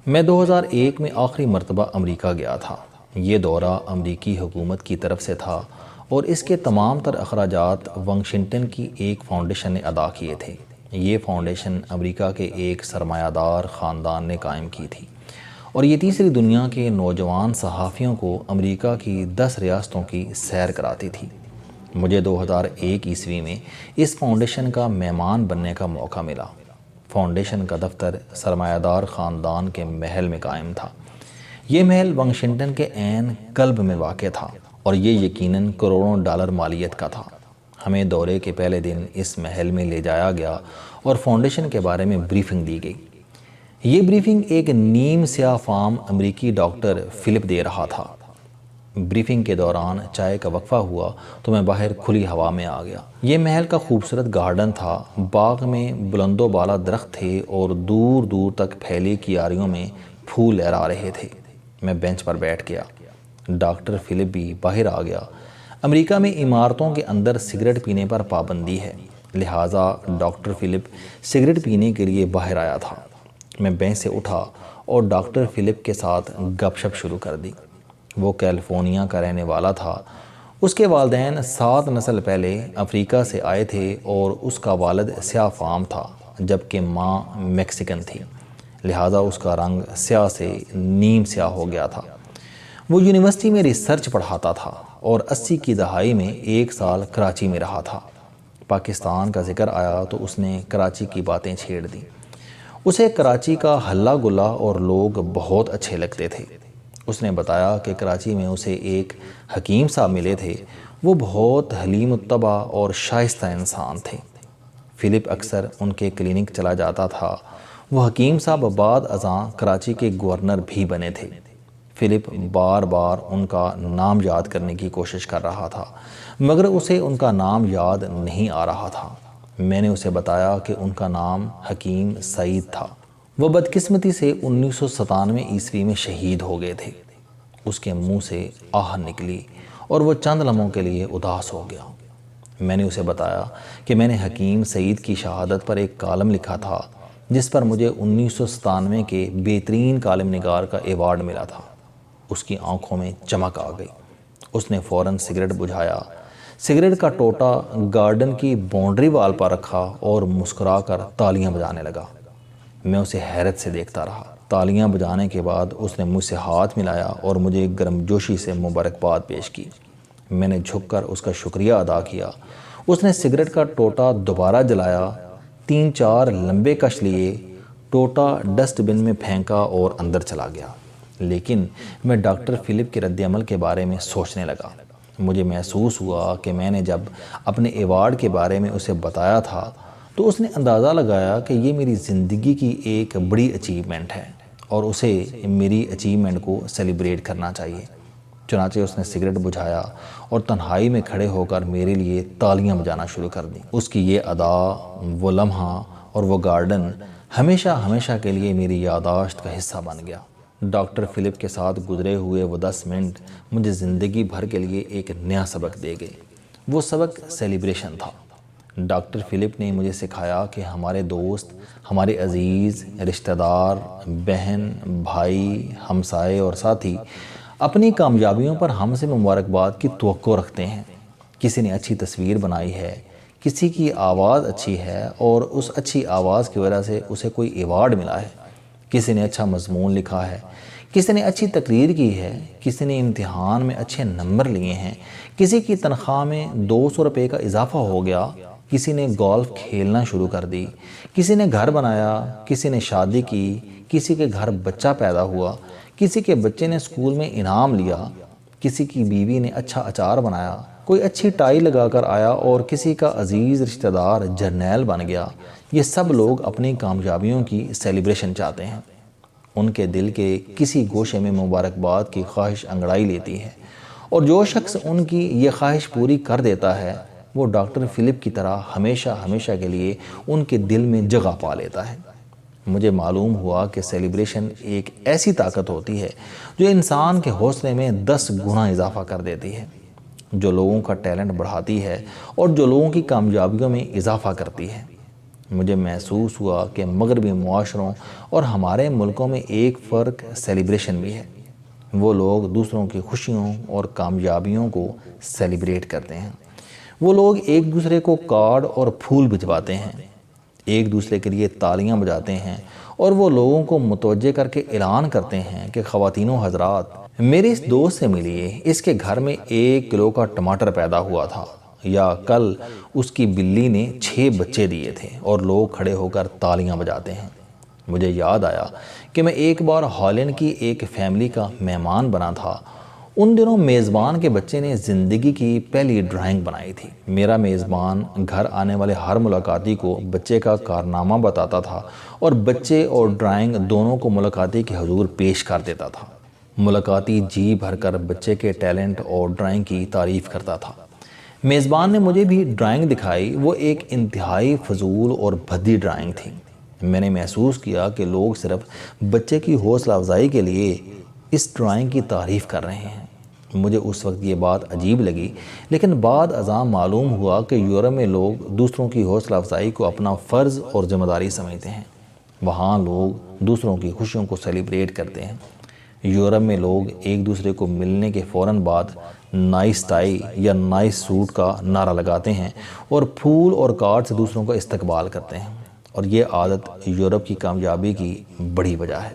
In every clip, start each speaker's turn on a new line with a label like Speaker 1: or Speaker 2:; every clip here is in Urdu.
Speaker 1: میں 2001 میں آخری مرتبہ امریکہ گیا تھا۔ یہ دورہ امریکی حکومت کی طرف سے تھا اور اس کے تمام تر اخراجات واشنگٹن کی ایک فاؤنڈیشن نے ادا کیے تھے۔ یہ فاؤنڈیشن امریکہ کے ایک سرمایہ دار خاندان نے قائم کی تھی اور یہ تیسری دنیا کے نوجوان صحافیوں کو امریکہ کی 10 ریاستوں کی سیر کراتی تھی۔ مجھے 2001 عیسوی میں اس فاؤنڈیشن کا مہمان بننے کا موقع ملا۔ فاؤنڈیشن کا دفتر سرمایہ دار خاندان کے محل میں قائم تھا۔ یہ محل واشنگٹن کے عین قلب میں واقع تھا اور یہ یقیناً کروڑوں ڈالر مالیت کا تھا۔ ہمیں دورے کے پہلے دن اس محل میں لے جایا گیا اور فاؤنڈیشن کے بارے میں بریفنگ دی گئی۔ یہ بریفنگ ایک نیم سیاہ فام امریکی ڈاکٹر فلپ دے رہا تھا۔ بریفنگ کے دوران چائے کا وقفہ ہوا تو میں باہر کھلی ہوا میں آ گیا۔ یہ محل کا خوبصورت گارڈن تھا۔ باغ میں بلند و بالا درخت تھے اور دور دور تک پھیلی کیاریوں میں پھول لہرا رہے تھے۔ میں بینچ پر بیٹھ گیا۔ ڈاکٹر فلپ بھی باہر آ گیا۔ امریکہ میں عمارتوں کے اندر سگریٹ پینے پر پابندی ہے، لہٰذا ڈاکٹر فلپ سگریٹ پینے کے لیے باہر آیا تھا۔ میں بینچ سے اٹھا اور ڈاکٹر فلپ کے ساتھ گپ شپ شروع کر دی۔ وہ کیلیفورنیا کا رہنے والا تھا۔ اس کے والدین 7 نسل پہلے افریقہ سے آئے تھے اور اس کا والد سیاہ فام تھا جبکہ ماں میکسیکن تھی، لہٰذا اس کا رنگ سیاہ سے نیم سیاہ ہو گیا تھا۔ وہ یونیورسٹی میں ریسرچ پڑھاتا تھا اور 80 کی دہائی میں 1 سال کراچی میں رہا تھا۔ پاکستان کا ذکر آیا تو اس نے کراچی کی باتیں چھیڑ دیں۔ اسے کراچی کا ہلہ گلا اور لوگ بہت اچھے لگتے تھے۔ اس نے بتایا کہ کراچی میں اسے ایک حکیم صاحب ملے تھے۔ وہ بہت حلیم الطبع اور شائستہ انسان تھے۔ فلپ اکثر ان کے کلینک چلا جاتا تھا۔ وہ حکیم صاحب بعد ازاں کراچی کے گورنر بھی بنے تھے۔ فلپ بار بار ان کا نام یاد کرنے کی کوشش کر رہا تھا مگر اسے ان کا نام یاد نہیں آ رہا تھا۔ میں نے اسے بتایا کہ ان کا نام حکیم سعید تھا۔ وہ بدقسمتی سے 1997 عیسوی میں شہید ہو گئے تھے۔ اس کے منہ سے آہ نکلی اور وہ چند لمحوں کے لیے اداس ہو گیا۔ میں نے اسے بتایا کہ میں نے حکیم سعید کی شہادت پر ایک کالم لکھا تھا جس پر مجھے 1997 کے بہترین کالم نگار کا ایوارڈ ملا تھا۔ اس کی آنکھوں میں چمک آ گئی۔ اس نے فوراً سگریٹ بجھایا، سگریٹ کا ٹوٹا گارڈن کی باؤنڈری وال پر رکھا اور مسکرا کر تالیاں بجانے لگا۔ میں اسے حیرت سے دیکھتا رہا۔ تالیاں بجانے کے بعد اس نے مجھ سے ہاتھ ملایا اور مجھے گرمجوشی سے مبارکباد پیش کی۔ میں نے جھک کر اس کا شکریہ ادا کیا۔ اس نے سگریٹ کا ٹوٹا دوبارہ جلایا، 3-4 لمبے کش لیے، ٹوٹا ڈسٹ بن میں پھینکا اور اندر چلا گیا۔ لیکن میں ڈاکٹر فلپ کے رد عمل کے بارے میں سوچنے لگا۔ مجھے محسوس ہوا کہ میں نے جب اپنے ایوارڈ کے بارے میں اسے بتایا تھا تو اس نے اندازہ لگایا کہ یہ میری زندگی کی ایک بڑی اچیومنٹ ہے اور اسے میری اچیومنٹ کو سیلیبریٹ کرنا چاہیے۔ چنانچہ اس نے سگریٹ بجھایا اور تنہائی میں کھڑے ہو کر میرے لیے تالیاں بجانا شروع کر دیں۔ اس کی یہ ادا، وہ لمحہ اور وہ گارڈن ہمیشہ ہمیشہ کے لیے میری یادداشت کا حصہ بن گیا۔ ڈاکٹر فلپ کے ساتھ گزرے ہوئے وہ 10 منٹ مجھے زندگی بھر کے لیے ایک نیا سبق دے گئے۔ وہ سبق سیلیبریشن تھا۔ ڈاکٹر فلپ نے مجھے سکھایا کہ ہمارے دوست، ہمارے عزیز، رشتہ دار، بہن، بھائی، ہمسائے اور ساتھی اپنی کامیابیوں پر ہم سے مبارکباد کی توقع رکھتے ہیں۔ کسی نے اچھی تصویر بنائی ہے، کسی کی آواز اچھی ہے اور اس اچھی آواز کی وجہ سے اسے کوئی ایوارڈ ملا ہے، کسی نے اچھا مضمون لکھا ہے، کسی نے اچھی تقریر کی ہے، کسی نے امتحان میں اچھے نمبر لیے ہیں، کسی کی تنخواہ میں 200 روپے کا اضافہ ہو گیا، کسی نے گولف کھیلنا شروع کر دی، کسی نے گھر بنایا، کسی نے شادی کی، کسی کے گھر بچہ پیدا ہوا، کسی کے بچے نے اسکول میں انعام لیا، کسی کی بیوی نے اچھا اچار بنایا، کوئی اچھی ٹائی لگا کر آیا اور کسی کا عزیز رشتہ دار جرنیل بن گیا۔ یہ سب لوگ اپنی کامیابیوں کی سیلیبریشن چاہتے ہیں۔ ان کے دل کے کسی گوشے میں مبارکباد کی خواہش انگڑائی لیتی ہے اور جو شخص ان کی یہ خواہش پوری کر دیتا ہے وہ ڈاکٹر فلپ کی طرح ہمیشہ ہمیشہ کے لیے ان کے دل میں جگہ پا لیتا ہے۔ مجھے معلوم ہوا کہ سیلیبریشن ایک ایسی طاقت ہوتی ہے جو انسان کے حوصلے میں 10 گنا اضافہ کر دیتی ہے، جو لوگوں کا ٹیلنٹ بڑھاتی ہے اور جو لوگوں کی کامیابیوں میں اضافہ کرتی ہے۔ مجھے محسوس ہوا کہ مغربی معاشروں اور ہمارے ملکوں میں ایک فرق سیلیبریشن بھی ہے۔ وہ لوگ دوسروں کی خوشیوں اور کامیابیوں کو سیلیبریٹ کرتے ہیں۔ وہ لوگ ایک دوسرے کو کارڈ اور پھول بھجواتے ہیں، ایک دوسرے کے لیے تالیاں بجاتے ہیں، اور وہ لوگوں کو متوجہ کر کے اعلان کرتے ہیں کہ خواتین و حضرات، میرے اس دوست سے ملیے، اس کے گھر میں 1 کلو کا ٹماٹر پیدا ہوا تھا، یا کل اس کی بلی نے 6 بچے دیے تھے، اور لوگ کھڑے ہو کر تالیاں بجاتے ہیں۔ مجھے یاد آیا کہ میں ایک بار ہالینڈ کی ایک فیملی کا مہمان بنا تھا۔ ان دنوں میزبان کے بچے نے زندگی کی پہلی ڈرائنگ بنائی تھی۔ میرا میزبان گھر آنے والے ہر ملاقاتی کو بچے کا کارنامہ بتاتا تھا، اور بچے اور ڈرائنگ دونوں کو ملاقاتی کے حضور پیش کر دیتا تھا۔ ملاقاتی جی بھر کر بچے کے ٹیلنٹ اور ڈرائنگ کی تعریف کرتا تھا۔ میزبان نے مجھے بھی ڈرائنگ دکھائی۔ وہ ایک انتہائی فضول اور بھدی ڈرائنگ تھی۔ میں نے محسوس کیا کہ لوگ صرف بچے کی حوصلہ افزائی کے لیے اس ڈرائنگ کی تعریف کر رہے ہیں۔ مجھے اس وقت یہ بات عجیب لگی، لیکن بعد ازاں معلوم ہوا کہ یورپ میں لوگ دوسروں کی حوصلہ افزائی کو اپنا فرض اور ذمہ داری سمجھتے ہیں۔ وہاں لوگ دوسروں کی خوشیوں کو سیلیبریٹ کرتے ہیں۔ یورپ میں لوگ ایک دوسرے کو ملنے کے فوراً بعد نائس ٹائی یا نائس سوٹ کا نعرہ لگاتے ہیں، اور پھول اور کارڈ سے دوسروں کا استقبال کرتے ہیں، اور یہ عادت یورپ کی کامیابی کی بڑی وجہ ہے۔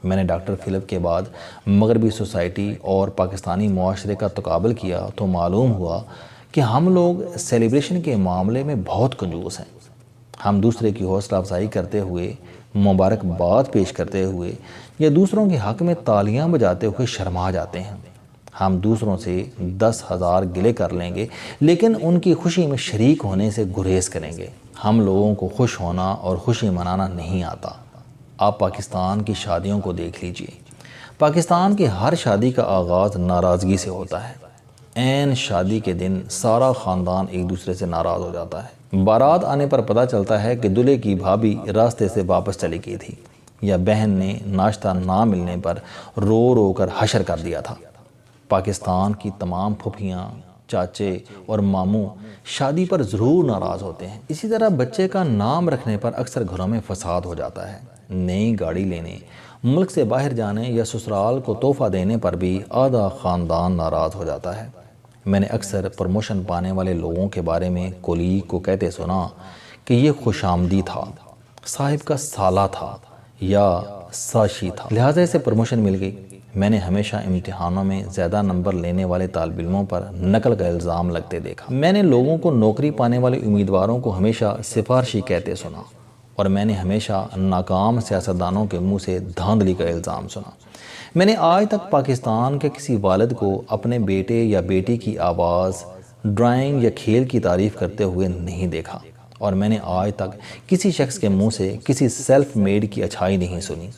Speaker 1: میں نے ڈاکٹر فلپ کے بعد مغربی سوسائٹی اور پاکستانی معاشرے کا تقابل کیا تو معلوم ہوا کہ ہم لوگ سیلیبریشن کے معاملے میں بہت کنجوس ہیں۔ ہم دوسرے کی حوصلہ افزائی کرتے ہوئے، مبارکباد پیش کرتے ہوئے، یا دوسروں کے حق میں تالیاں بجاتے ہوئے شرما جاتے ہیں۔ ہم دوسروں سے 10,000 گلے کر لیں گے، لیکن ان کی خوشی میں شریک ہونے سے گریز کریں گے۔ ہم لوگوں کو خوش ہونا اور خوشی منانا نہیں آتا۔ آپ پاکستان کی شادیوں کو دیکھ لیجئے۔ پاکستان کی ہر شادی کا آغاز ناراضگی سے ہوتا ہے۔ عین شادی کے دن سارا خاندان ایک دوسرے سے ناراض ہو جاتا ہے۔ بارات آنے پر پتہ چلتا ہے کہ دلہے کی بھابھی راستے سے واپس چلی گئی تھی، یا بہن نے ناشتہ نہ ملنے پر رو رو کر حشر کر دیا تھا۔ پاکستان کی تمام پھوپھیاں، چاچے اور ماموں شادی پر ضرور ناراض ہوتے ہیں۔ اسی طرح بچے کا نام رکھنے پر اکثر گھروں میں فساد ہو جاتا ہے۔ نئی گاڑی لینے، ملک سے باہر جانے یا سسرال کو تحفہ دینے پر بھی آدھا خاندان ناراض ہو جاتا ہے۔ میں نے اکثر پروموشن پانے والے لوگوں کے بارے میں کولیگ کو کہتے سنا کہ یہ خوش آمدی تھا، صاحب کا سالہ تھا، یا ساشی تھا، لہٰذا اسے پروموشن مل گئی۔ میں نے ہمیشہ امتحانوں میں زیادہ نمبر لینے والے طالب علموں پر نقل کا الزام لگتے دیکھا۔ میں نے لوگوں کو نوکری پانے والے امیدواروں کو ہمیشہ سفارشی کہتے سنا، اور میں نے ہمیشہ ناکام سیاستدانوں کے منہ سے دھاندلی کا الزام سنا۔ میں نے آج تک پاکستان کے کسی والد کو اپنے بیٹے یا بیٹی کی آواز، ڈرائنگ یا کھیل کی تعریف کرتے ہوئے نہیں دیکھا، اور میں نے آج تک کسی شخص کے منہ سے کسی سیلف میڈ کی اچھائی نہیں سنی۔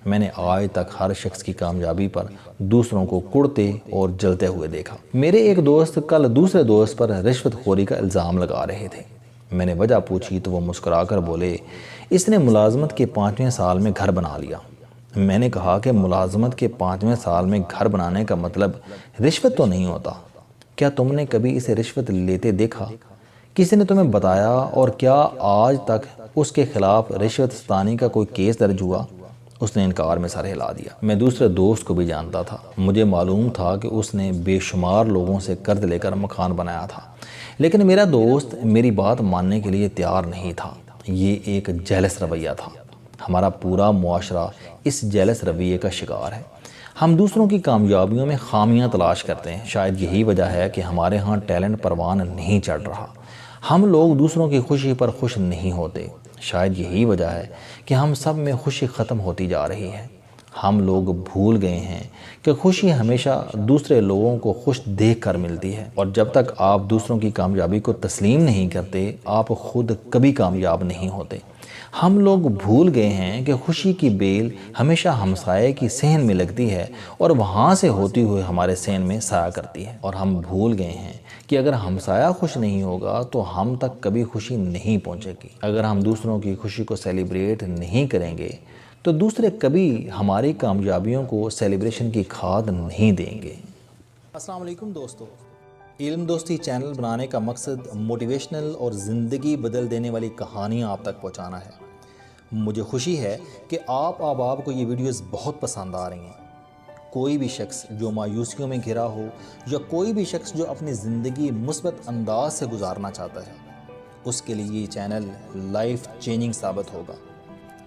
Speaker 1: میں نے آج تک ہر شخص کی کامیابی پر دوسروں کو کڑتے اور جلتے ہوئے دیکھا۔ میرے ایک دوست کل دوسرے دوست پر رشوت خوری کا الزام لگا رہے تھے۔ میں نے وجہ پوچھی تو وہ مسکرا کر بولے، اس نے ملازمت کے 5ویں سال میں گھر بنا لیا۔ میں نے کہا کہ ملازمت کے 5ویں سال میں گھر بنانے کا مطلب رشوت تو نہیں ہوتا۔ کیا تم نے کبھی اسے رشوت لیتے دیکھا؟ کسی نے تمہیں بتایا؟ اور کیا آج تک اس کے خلاف رشوت ستانی کا کوئی کیس درج ہوا؟ اس نے انکار میں سر ہلا دیا۔ میں دوسرے دوست کو بھی جانتا تھا۔ مجھے معلوم تھا کہ اس نے بے شمار لوگوں سے قرض لے کر مکان بنایا تھا، لیکن میرا دوست میری بات ماننے کے لیے تیار نہیں تھا۔ یہ ایک جیلس رویہ تھا۔ ہمارا پورا معاشرہ اس جیلس رویے کا شکار ہے۔ ہم دوسروں کی کامیابیوں میں خامیاں تلاش کرتے ہیں۔ شاید یہی وجہ ہے کہ ہمارے ہاں ٹیلنٹ پروان نہیں چڑھ رہا۔ ہم لوگ دوسروں کی خوشی پر خوش نہیں ہوتے۔ شاید یہی وجہ ہے کہ ہم سب میں خوشی ختم ہوتی جا رہی ہے۔ ہم لوگ بھول گئے ہیں کہ خوشی ہمیشہ دوسرے لوگوں کو خوش دیکھ کر ملتی ہے، اور جب تک آپ دوسروں کی کامیابی کو تسلیم نہیں کرتے، آپ خود کبھی کامیاب نہیں ہوتے۔ ہم لوگ بھول گئے ہیں کہ خوشی کی بیل ہمیشہ ہمسائے کی صحن میں لگتی ہے، اور وہاں سے ہوتی ہوئے ہمارے صحن میں سایہ کرتی ہے۔ اور ہم بھول گئے ہیں کہ اگر ہمسایہ خوش نہیں ہوگا تو ہم تک کبھی خوشی نہیں پہنچے گی۔ اگر ہم دوسروں کی خوشی کو سیلیبریٹ نہیں کریں گے تو دوسرے کبھی ہماری کامیابیوں کو سیلیبریشن کی کھاد نہیں دیں گے۔
Speaker 2: السلام علیکم دوستو،
Speaker 1: علم دوستی چینل بنانے کا مقصد موٹیویشنل اور زندگی بدل دینے والی کہانیاں آپ تک پہنچانا ہے۔ مجھے خوشی ہے کہ آپ احباب کو یہ ویڈیوز بہت پسند آ رہی ہیں۔ کوئی بھی شخص جو مایوسیوں میں گھرا ہو یا کوئی بھی شخص جو اپنی زندگی مثبت انداز سے گزارنا چاہتا ہے، اس کے لیے یہ چینل لائف چینجنگ ثابت ہوگا۔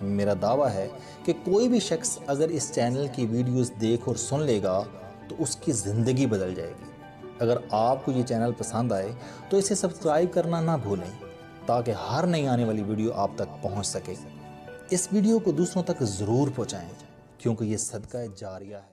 Speaker 1: میرا دعویٰ ہے کہ کوئی بھی شخص اگر اس چینل کی ویڈیوز دیکھ اور سن لے گا تو اس کی زندگی بدل جائے گی۔ اگر آپ کو یہ چینل پسند آئے تو اسے سبسکرائب کرنا نہ بھولیں تاکہ ہر نئی آنے والی ویڈیو آپ تک پہنچ سکے۔ اس ویڈیو کو دوسروں تک ضرور پہنچائیں کیونکہ یہ صدقہ جاریہ ہے۔